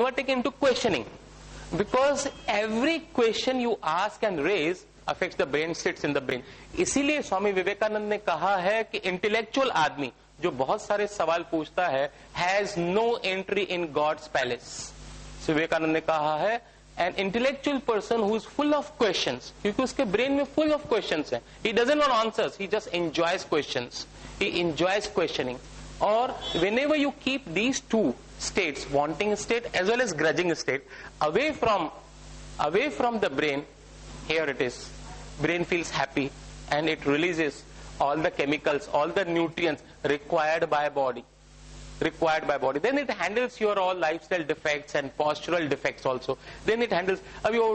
never taken into questioning, because every question you ask and raise affects the brain, sits in the brain. इसीलिए स्वामी विवेकानंद ने कहा है कि intellectual आदमी जो बहुत सारे सवाल पूछता है has no entry in god's palace. Vivekananda ने कहा है an intellectual person who is full of questions, क्योंकि उसके ब्रेन में फुल ऑफ क्वेश्चंस हैं. He doesn't want answers, he just enjoys questions, he enjoys questioning. और whenever you keep these two states, wanting state as well as grudging state, away from the brain, here it is, brain feels happy and it releases all the chemicals, all the nutrients required by body. Then it handles your all lifestyle defects and postural defects also. Then it handles. अभी वो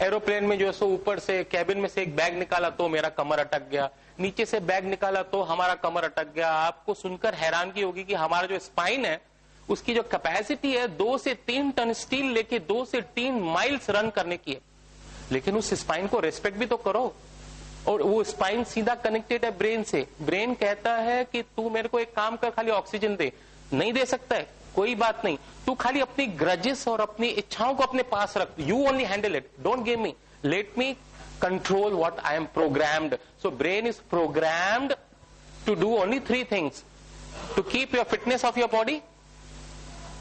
aeroplane में जो है सो ऊपर से cabin में से एक बैग निकाला तो मेरा कमर अटक गया, नीचे से बैग निकाला तो हमारा कमर अटक गया. आपको सुनकर हैरानगी होगी कि हमारा जो स्पाइन है उसकी जो कैपेसिटी है 2 से 3 टन स्टील लेके 2 से 3 माइल्स रन करने की है. लेकिन उस स्पाइन को रेस्पेक्ट भी तो करो. और वो स्पाइन सीधा कनेक्टेड है ब्रेन से. ब्रेन कहता है कि तू मेरे को एक काम कर, खाली ऑक्सीजन दे. नहीं दे सकता है, कोई बात नहीं, तू खाली अपनी ग्रजेस और अपनी इच्छाओं को अपने पास रख. You only handle it, don't give me, let me control what I am programmed. So brain is programmed to do only 3 things: to keep your fitness of your body,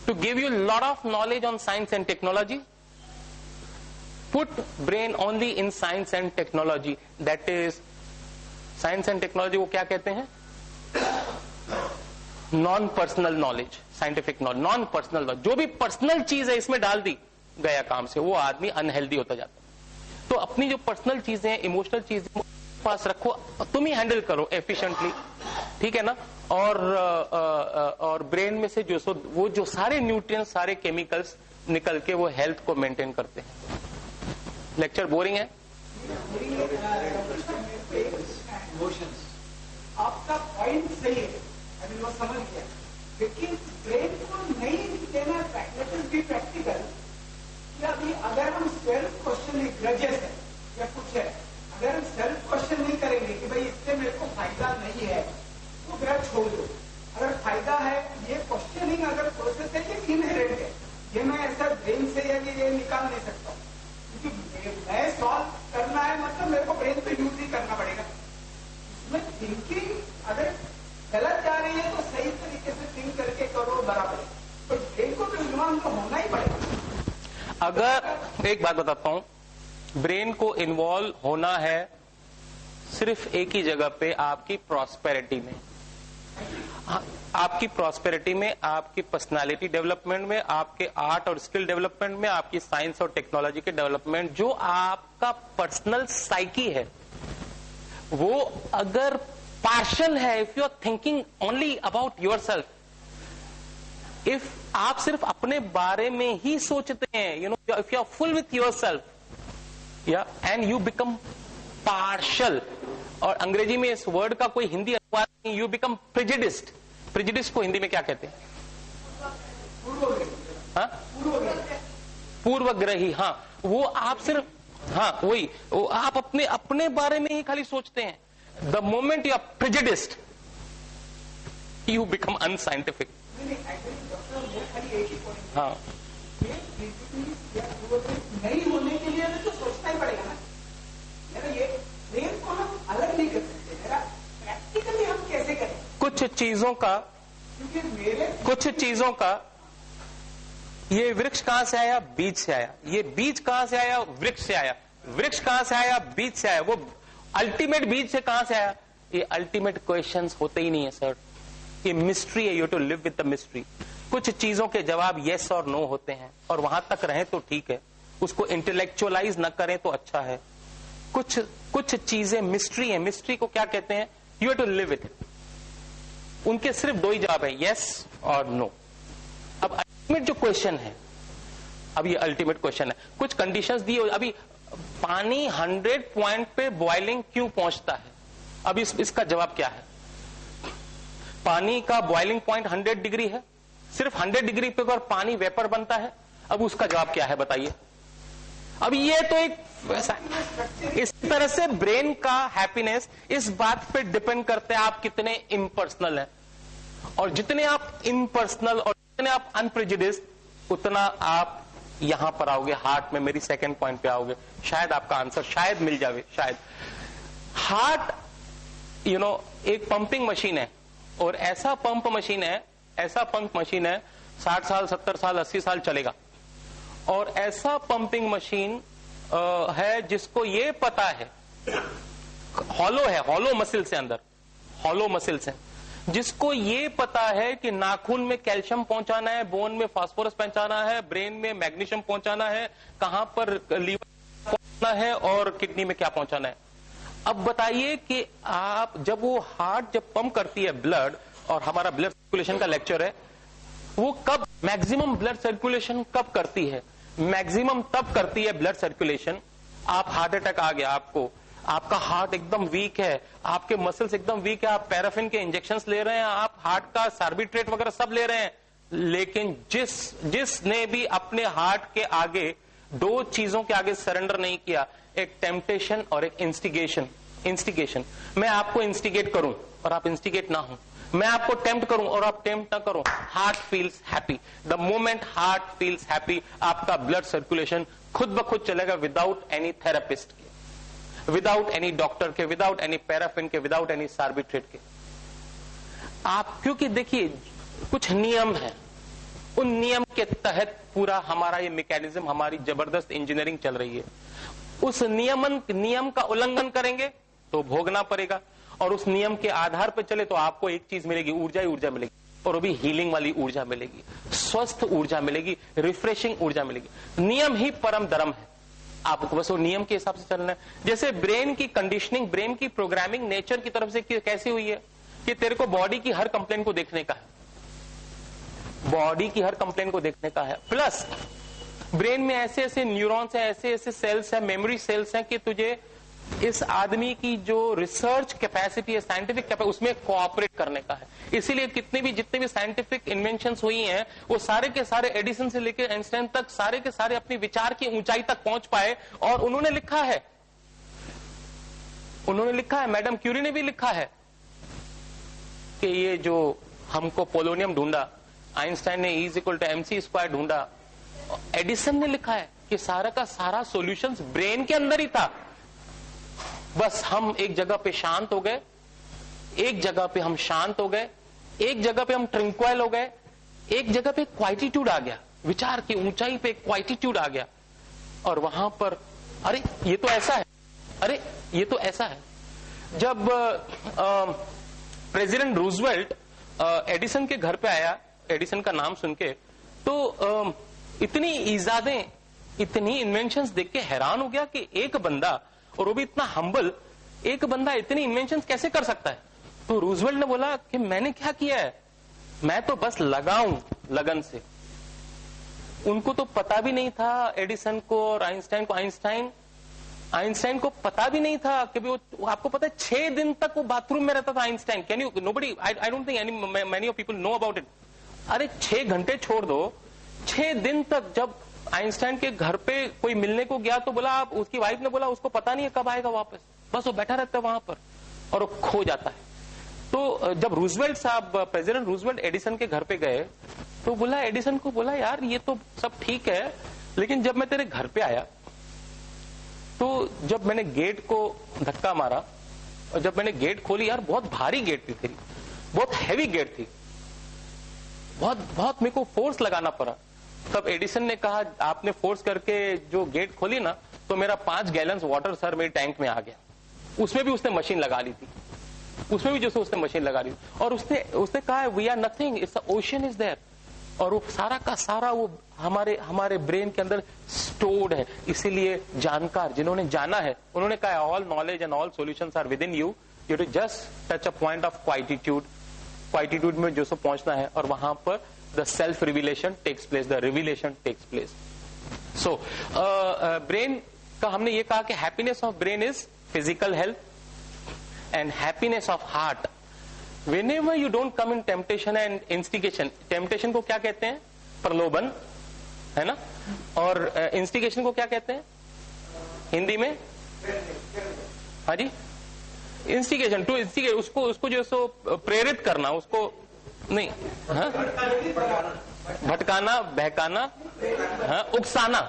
to give you a lot of knowledge on science and technology. Put brain only in science and technology. That is science and technology को क्या कहते हैं? Non personal knowledge, scientific knowledge, non personal knowledge. जो भी personal चीज है इसमें डाल दी, गया काम से, वो आदमी अनहेल्दी होता जाता है. तो अपनी जो पर्सनल चीजें हैं, इमोशनल चीजें पास रखो, तुम ही हैंडल करो एफिशिएंटली, ठीक है ना. और ब्रेन में से जो वो जो सारे न्यूट्रिएंट्स, सारे केमिकल्स निकल के वो हेल्थ को मेंटेन करते हैं. लेक्चर बोरिंग है? आपका पॉइंट सही है, अभी वो समझ गया, लेकिन ब्रेन को नहीं देना प्रैक्टिकल. अभी अगर हम सेल्फ क्वेश्चन नहीं, ग्रजेस है या कुछ है, अगर हम सेल्फ क्वेश्चन नहीं करेंगे कि भाई इससे मेरे को फायदा नहीं है तो ग्रज छोड़ दो. अगर फायदा है, ये क्वेश्चनिंग अगर प्रोसेस है, ये इनहेरेंट है, ये मैं ऐसा ब्रेन से या ये निकाल नहीं सकता, क्योंकि मैं सॉल्व करना है मतलब मेरे को ब्रेन तो यूज ही करना पड़ेगा. इसमें थिंकिंग अगर गलत जा रही है तो सही तरीके से थिंक करके करो, बराबर है, तो ब्रेन को तो इन्वॉल्व तो होना ही पड़ेगा. अगर एक बात बताता हूं, ब्रेन को इन्वॉल्व होना है सिर्फ एक ही जगह पे, आपकी प्रॉस्पेरिटी में. आपकी प्रॉस्पेरिटी में, आपकी पर्सनालिटी डेवलपमेंट में, आपके आर्ट और स्किल डेवलपमेंट में, आपकी साइंस और टेक्नोलॉजी के डेवलपमेंट, जो आपका पर्सनल साइकी है वो अगर पार्शल है, if you are thinking only about yourself, if आप सिर्फ अपने बारे में ही सोचते हैं, you know, if you are full with yourself, या एंड यू बिकम पार्शल, और अंग्रेजी में इस वर्ड का कोई हिंदी अनुवाद नहीं, यू बिकम प्रेजुडिस्ड. प्रेजुडिस को हिंदी में क्या कहते हैं? पूर्वग्रही. हाँ, वो आप सिर्फ, हाँ वही, वो आप अपने बारे में ही खाली सोचते हैं. The moment you are prejudiced, you become unscientific. हाँ, नहीं होने के लिए तो सोचना ही पड़ेगा ना. ये ब्रेन को हम अलग नहीं कर सकते. मेरा प्रैक्टिकली हम कैसे करें? कुछ चीजों का, कुछ चीजों का, ये वृक्ष कहां से आया? बीज से आया. ये बीज कहां से आया? वृक्ष से आया. वृक्ष कहां से आया? बीज से आया. वो अल्टीमेट बीज से कहां से आया? ये अल्टीमेट क्वेश्चंस होते ही नहीं है सर. ये मिस्ट्री है. You to live with the mystery. कुछ चीजों के जवाब यस और नो होते हैं, और वहां तक रहे तो ठीक है, उसको इंटेलेक्चुअलाइज न करें तो अच्छा है. कुछ चीजें मिस्ट्री है. मिस्ट्री को क्या कहते हैं? You have to live it. उनके सिर्फ 2 ही जवाब है, यस और नो. अब अल्टीमेट जो क्वेश्चन है, अब ये अल्टीमेट क्वेश्चन है, कुछ कंडीशंस दी. अभी पानी 100 पॉइंट पे बॉइलिंग क्यों पहुंचता है? अब इसका जवाब क्या है? पानी का बॉइलिंग पॉइंट 100 डिग्री है. सिर्फ 100 डिग्री पे अगर पानी वेपर बनता है, अब उसका जवाब क्या है बताइए? अब ये तो एक वैसा, इस तरह से ब्रेन का हैप्पीनेस इस बात पे डिपेंड करता है आप कितने इम्पर्सनल हैं. और जितने आप इम्पर्सनल और जितने आप अनप्रेजुडिस्ड, उतना आप यहां पर आओगे, हार्ट में मेरी सेकंड पॉइंट पे आओगे, शायद आपका आंसर शायद मिल जावे। शायद हार्ट एक पंपिंग मशीन है, और ऐसा पंप मशीन है 60 साल 70 साल 80 साल चलेगा। और ऐसा पंपिंग मशीन है जिसको ये पता है, हॉलो मसिल्स है, अंदर हॉलो मसिल्स है, जिसको ये पता है कि नाखून में कैल्शियम पहुंचाना है, बोन में फास्फोरस पहुंचाना है, ब्रेन में मैग्नीशियम पहुंचाना है, कहां पर लीवर पहुंचाना है और किडनी में क्या पहुंचाना है। अब बताइए कि आप जब वो हार्ट जब पंप करती है ब्लड, और हमारा ब्लड सर्कुलेशन का लेक्चर है, वो कब मैक्सिमम ब्लड सर्कुलेशन कब करती है? मैक्सिमम तब करती है ब्लड सर्कुलेशन, आप हार्ट अटैक आ गया आपको, आपका हार्ट एकदम वीक है, आपके मसल्स एकदम वीक है, आप पैराफिन के इंजेक्शंस ले रहे हैं, आप हार्ट का सार्बिट्रेट वगैरह सब ले रहे हैं, लेकिन जिसने भी अपने हार्ट के आगे दो चीजों के आगे सरेंडर नहीं किया, एक टेम्पटेशन और एक इंस्टिगेशन। मैं आपको इंस्टिगेट करूं और आप इंस्टिगेट ना हो, मैं आपको टेम्प्ट करूं और आप टेम्प्ट ना करो, heart feels happy. The moment heart feels happy, आपका ब्लड सर्कुलेशन खुद ब खुद चलेगा, विदाउट एनी थेरेपिस्ट के, विदाउट एनी डॉक्टर के, विदाउट एनी पैराफिन के, विदाउट एनी सार्बिट्रेट के। आप क्योंकि देखिए कुछ नियम है, उन नियम के तहत पूरा हमारा ये मैकेनिज्म, हमारी जबरदस्त इंजीनियरिंग चल रही है। उस नियम का उल्लंघन करेंगे तो भोगना पड़ेगा, और उस नियम के आधार पर चले तो आपको एक चीज मिलेगी, ऊर्जा ही ऊर्जा मिलेगी, और वो भी हीलिंग वाली ऊर्जा मिलेगी, स्वस्थ ऊर्जा मिलेगी, रिफ्रेशिंग ऊर्जा मिलेगी। नियम ही परम धर्म है, आपको बस वो नियम के हिसाब से चलना है। जैसे ब्रेन की कंडीशनिंग, ब्रेन की प्रोग्रामिंग नेचर की तरफ से कैसी हुई है कि तेरे को बॉडी की हर कंप्लेन को देखने का है, बॉडी की हर कंप्लेन को देखने का है। प्लस ब्रेन में ऐसे ऐसे न्यूरॉन्स हैं, ऐसे ऐसे सेल्स हैं, मेमोरी सेल्स हैं कि तुझे इस आदमी की जो रिसर्च कैपेसिटी है, साइंटिफिक कैपेसिटी, उसमें कोऑपरेट करने का है। इसीलिए जितने भी साइंटिफिक इन्वेंशंस हुई हैं, वो सारे के सारे एडिसन से लेकर आइंस्टाइन तक सारे के सारे अपनी विचार की ऊंचाई तक पहुंच पाए। और उन्होंने लिखा है, मैडम क्यूरी ने भी लिखा है कि ये जो हमको पोलोनियम ढूंढा, आइंस्टाइन ने E=mc² ढूंढा, एडिसन ने लिखा है कि सारा का सारा सॉल्यूशंस ब्रेन के अंदर ही था। बस हम एक जगह पे शांत हो गए, एक जगह पे हम शांत हो गए, एक जगह पे हम ट्रिंक्वाइल हो गए, एक जगह पे क्वाइटिट्यूड आ गया, विचार की ऊंचाई पे क्वाइटिट्यूड आ गया, और वहां पर अरे ये तो ऐसा है, अरे ये तो ऐसा है। जब प्रेसिडेंट रूजवेल्ट एडिसन के घर पे आया, एडिसन का नाम सुन के, तो इतनी ईजादें, इतनी इन्वेंशंस देख के हैरान हो गया कि एक बंदा, और वो भी इतना हम्बल, एक बंदा इतनी इन्वेंशंस कैसे कर सकता है। तो रूजवेल्ट ने बोला कि मैंने क्या किया है, मैं तो बस लगाऊं लगन से। उनको तो पता भी नहीं था एडिसन को और आइंस्टाइन को, आइंस्टाइन को पता भी नहीं था कि वो, आपको पता है 6 दिन तक वो बाथरूम में रहता था Einstein. Can you, nobody, I don't think many of people know about it. अरे 6 घंटे छोड़ दो, 6 दिन तक जब आइंस्टाइन के घर पे कोई मिलने को गया तो बोला, आप, उसकी वाइफ ने बोला उसको पता नहीं है कब आएगा वापस, बस वो बैठा रहता है वहां पर और वो खो जाता है। तो जब रूजवेल्ट साहब, प्रेसिडेंट रूजवेल्ट एडिसन के घर पे गए तो बोला, एडिसन को बोला, यार ये तो सब ठीक है, लेकिन जब मैं तेरे घर पे आया तो जब मैंने गेट को धक्का मारा और जब मैंने गेट खोली, यार बहुत भारी गेट थी तेरी, बहुत हैवी गेट थी, बहुत मेरे को फोर्स लगाना पड़ा। तब एडिसन ने कहा, आपने फोर्स करके जो गेट खोली ना, तो मेरा 5 गैलन वाटर सर मेरे टैंक में आ गया। उसमें भी उसने मशीन लगा ली थी, उसमें भी जैसे उसने मशीन लगा ली, और उसने कहा, we are nothing, it's ocean is there. और वो सारा का सारा वो हमारे ब्रेन के अंदर स्टोर्ड है। इसीलिए जानकार, जिन्होंने जाना है, उन्होंने कहा, all knowledge and all solutions are within you, you to just touch a point of quietude में जो सो पहुंचना है, और वहां पर the self revelation takes place, the revelation takes place. So brain का हमने ये कहा कि happiness of brain is physical health and happiness of heart. Whenever you don't come in temptation and instigation, temptation को क्या कहते हैं, प्रलोभन, है ना, और instigation को क्या कहते हैं हिंदी में, हाँ जी, instigation, to instigate, उसको जो सो प्रेरित करना, उसको नहीं, हाँ? भटकाना, बहकाना, हाँ, उकसाना,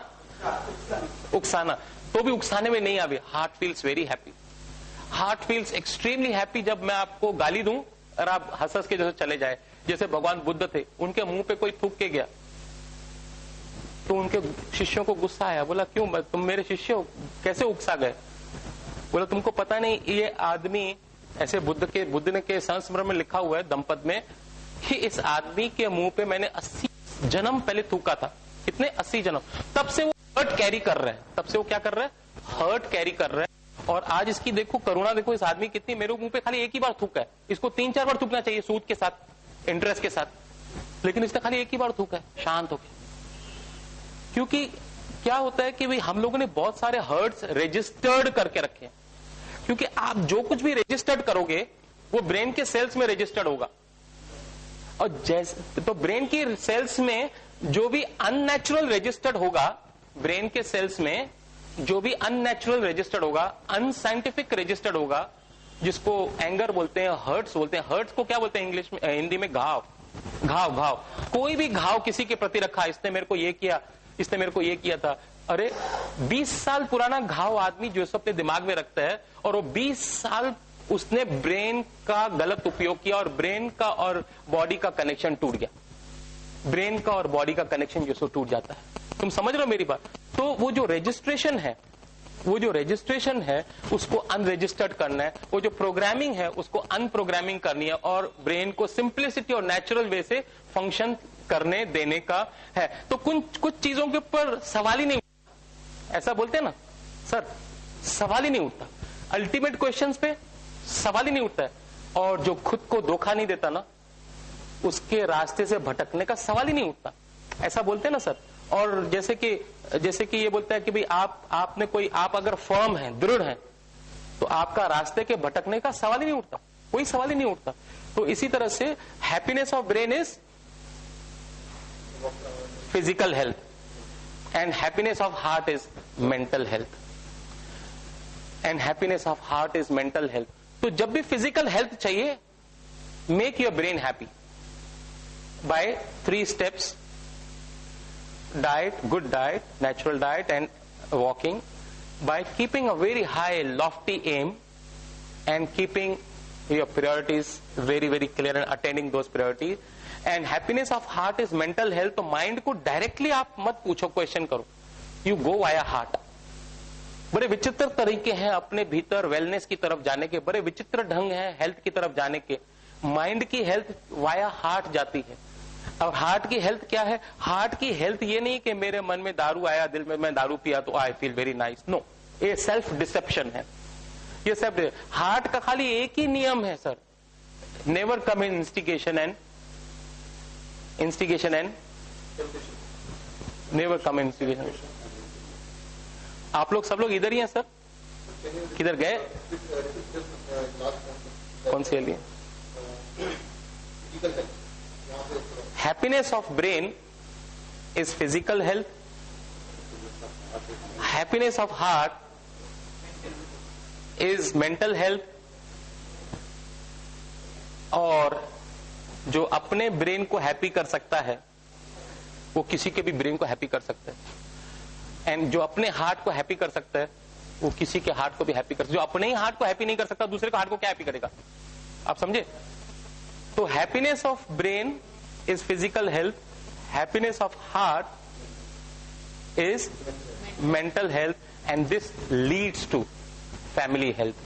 उकसाना, तो भी उकसाने में नहीं आवे। Heart feels very happy, heart feels extremely happy जब मैं आपको गाली दूं और आप हंस हंस के जैसे चले जाए। जैसे भगवान बुद्ध थे, उनके मुंह पे कोई थूक के गया तो उनके शिष्यों को गुस्सा आया। बोला क्यों, तुम मेरे शिष्य हो, कैसे उकसा गए? बोला तुमको पता नहीं ये आदमी, ऐसे बुद्ध ने के संस्मरण में लिखा हुआ है दंपत में कि इस आदमी के मुंह पे मैंने 80 जन्म पहले थूका था। कितने? 80 जन्म। तब से वो हर्ट कैरी कर रहे हैं, तब से वो क्या कर रहे हैं? हर्ट कैरी कर रहे हैं। और आज इसकी देखो करुणा, देखो इस आदमी कितनी, मेरे मुंह पे खाली एक ही बार थूका है, इसको 3-4 बार थूकना चाहिए सूद के साथ, इंटरेस्ट के साथ, लेकिन इसने खाली एक ही बार थूका है शांत होकर। क्योंकि क्या होता है कि भाई हम लोगों ने बहुत सारे हर्ट्स रजिस्टर्ड करके रखे हैं। क्योंकि आप जो कुछ भी रजिस्टर्ड करोगे वो ब्रेन के सेल्स में रजिस्टर्ड होगा, और जैसे तो ब्रेन की सेल्स में जो भी अननेचुरल रजिस्टर्ड होगा, ब्रेन के सेल्स में जो भी अननेचुरल रजिस्टर्ड होगा, अनसाइंटिफिक रजिस्टर्ड होगा, जिसको एंगर बोलते हैं, हर्ट्स बोलते हैं। हर्ट्स को क्या बोलते हैं इंग्लिश में, हिंदी में? घाव, घाव, घाव। कोई भी घाव किसी के प्रति रखा, इसने मेरे को ये किया, इसने मेरे को ये किया था, अरे 20 साल पुराना घाव आदमी जो अपने दिमाग में रखता है, और वो 20 साल उसने ब्रेन का गलत उपयोग किया और ब्रेन का और बॉडी का कनेक्शन टूट गया। ब्रेन का और बॉडी का कनेक्शन जो सो टूट जाता है। तुम समझ रहे हो मेरी बात? तो वो जो रजिस्ट्रेशन है, वो जो रजिस्ट्रेशन है उसको अनरजिस्टर्ड करना है, वो जो प्रोग्रामिंग है उसको अनप्रोग्रामिंग करनी है, और ब्रेन को सिंप्लिसिटी और नेचुरल वे से फंक्शन करने देने का है। तो कुछ चीजों के ऊपर सवाल ही नहीं, ऐसा बोलते हैं ना सर, सवाल ही नहीं उठता। अल्टीमेट क्वेश्चंस पे सवाल ही नहीं उठता है, और जो खुद को धोखा नहीं देता ना, उसके रास्ते से भटकने का सवाल ही नहीं उठता। ऐसा बोलते हैं ना सर। और जैसे कि ये बोलता है कि भाई आपने कोई, आप अगर फर्म हैं, दृढ़ हैं, तो आपका रास्ते के भटकने का सवाल ही नहीं उठता, कोई सवाल ही नहीं उठता। तो इसी तरह से happiness of brain is physical health, and happiness of heart is mental health, and happiness of heart is mental health. तो जब भी physical health चाहिए, make your brain happy by 3 steps: diet, good diet, natural diet, and walking, by keeping a very high lofty aim and keeping your priorities very very clear and attaining those priorities. And happiness of heart is mental health. तो mind को directly आप मत पूछो, question करो, you go via heart. बड़े विचित्र तरीके हैं अपने भीतर वेलनेस की तरफ जाने के, बड़े विचित्र ढंग हैं हेल्थ की तरफ जाने के। माइंड की हेल्थ वाया हार्ट जाती है। और हार्ट की हेल्थ क्या है? हार्ट की हेल्थ ये नहीं कि मेरे मन में दारू आया, दिल में मैं दारू पिया तो I feel very nice, no, ये सेल्फ डिसेप्शन है। ये सब हार्ट का खाली एक ही नियम है sir, never come in instigation and never come instigation. आप लोग सब लोग इधर ही हैं सर, किधर गए? कौन सी लिए? Happiness of brain is physical health, happiness of heart is mental health, और जो अपने ब्रेन को हैप्पी कर सकता है वो किसी के भी ब्रेन को हैप्पी कर सकता है। एंड जो अपने हार्ट को हैप्पी कर सकता है वो किसी के हार्ट को भी हैप्पी कर सकता है। जो अपने ही हार्ट को हैप्पी नहीं कर सकता, दूसरे का हार्ट को क्या हैप्पी करेगा? आप समझे? तो happiness of brain is physical health, happiness of heart is mental health, and this leads to family health.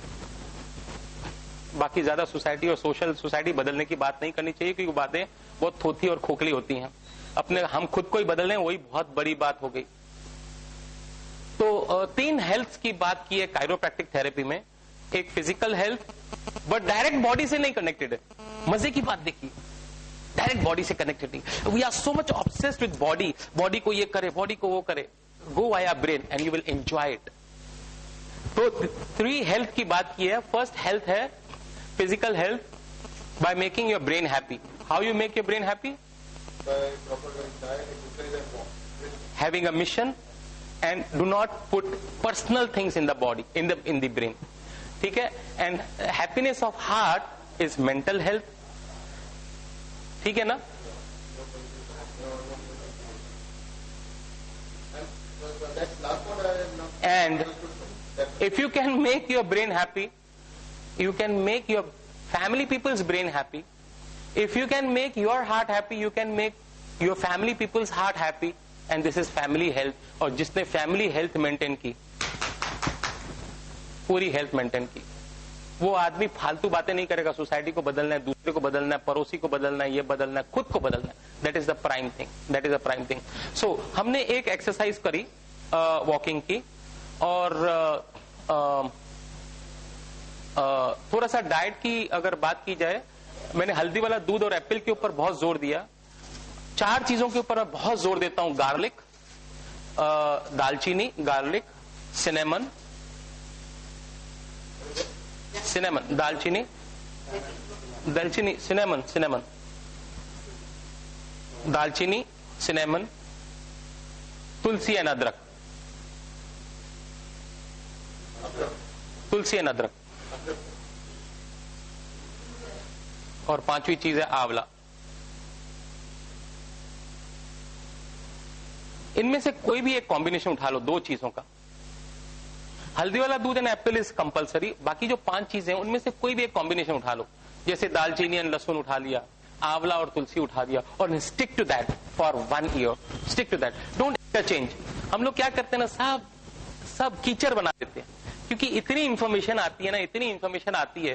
बाकी ज्यादा सोसाइटी और सोशल सोसाइटी बदलने की बात नहीं करनी चाहिए, क्योंकि बातें बहुत थोथी और खोखली होती हैं। अपने हम खुद को ही बदल रहे हैं, वही बहुत बड़ी बात हो गई। तो 3 हेल्थ की बात की है कायरोप्रैक्टिक थेरेपी में। एक physical health, but direct body से नहीं कनेक्टेड है। मजे की बात देखिए, डायरेक्ट बॉडी से कनेक्टेड नहीं। We are so much obsessed with body, body को ये करे, बॉडी को वो करे। Go via brain and you will enjoy it. तो 3 हेल्थ की बात की है। फर्स्ट हेल्थ है physical health by making your brain happy. How you make your brain happy? By proper diet, exercise and walk. Having a mission, and do not put personal things in the body, in the brain. ठीक है? And happiness of heart is mental health. ठीक है ना? And if you can make your brain happy, you can make your family people's brain happy. If you can make your heart happy, you can make your family people's heart happy. And this is family health. और जिसने family health maintain की, पूरी health maintain की, वो आदमी फालतू बातें नहीं करेगा. सोसाइटी को बदलना है, दूसरे को बदलना है, पड़ोसी को बदलना है, ये बदलना है, खुद को बदलना है. That is the prime thing. That is the prime thing. So हमने एक एक्सरसाइज करी वॉकिंग की, और थोड़ा सा डाइट की अगर बात की जाए, मैंने हल्दी वाला दूध और एप्पल के ऊपर बहुत जोर दिया. 4 चीजों के ऊपर मैं बहुत जोर देता हूं. गार्लिक, दालचीनी, गार्लिक, सिनेमन, दालचीनी, सिनेमन, दालचीनी, सिनेमन, तुलसी एंड अदरक. तुलसी एंड अदरक. और 5वीं चीज है आंवला. इनमें से कोई भी एक कॉम्बिनेशन उठा लो 2 चीजों का. हल्दी वाला दूध एंड एप्पल इज कंपलसरी. बाकी जो 5 चीजें हैं उनमें से कोई भी एक कॉम्बिनेशन उठा लो. जैसे दालचीनी एंड लहसुन उठा लिया, आंवला और तुलसी उठा दिया, और stick to that for 1 year. Stick to that. Don't change. हम लोग क्या करते हैं ना, सब कीचड़ बना देते हैं, क्योंकि इतनी इंफॉर्मेशन आती है ना, इतनी इंफॉर्मेशन आती है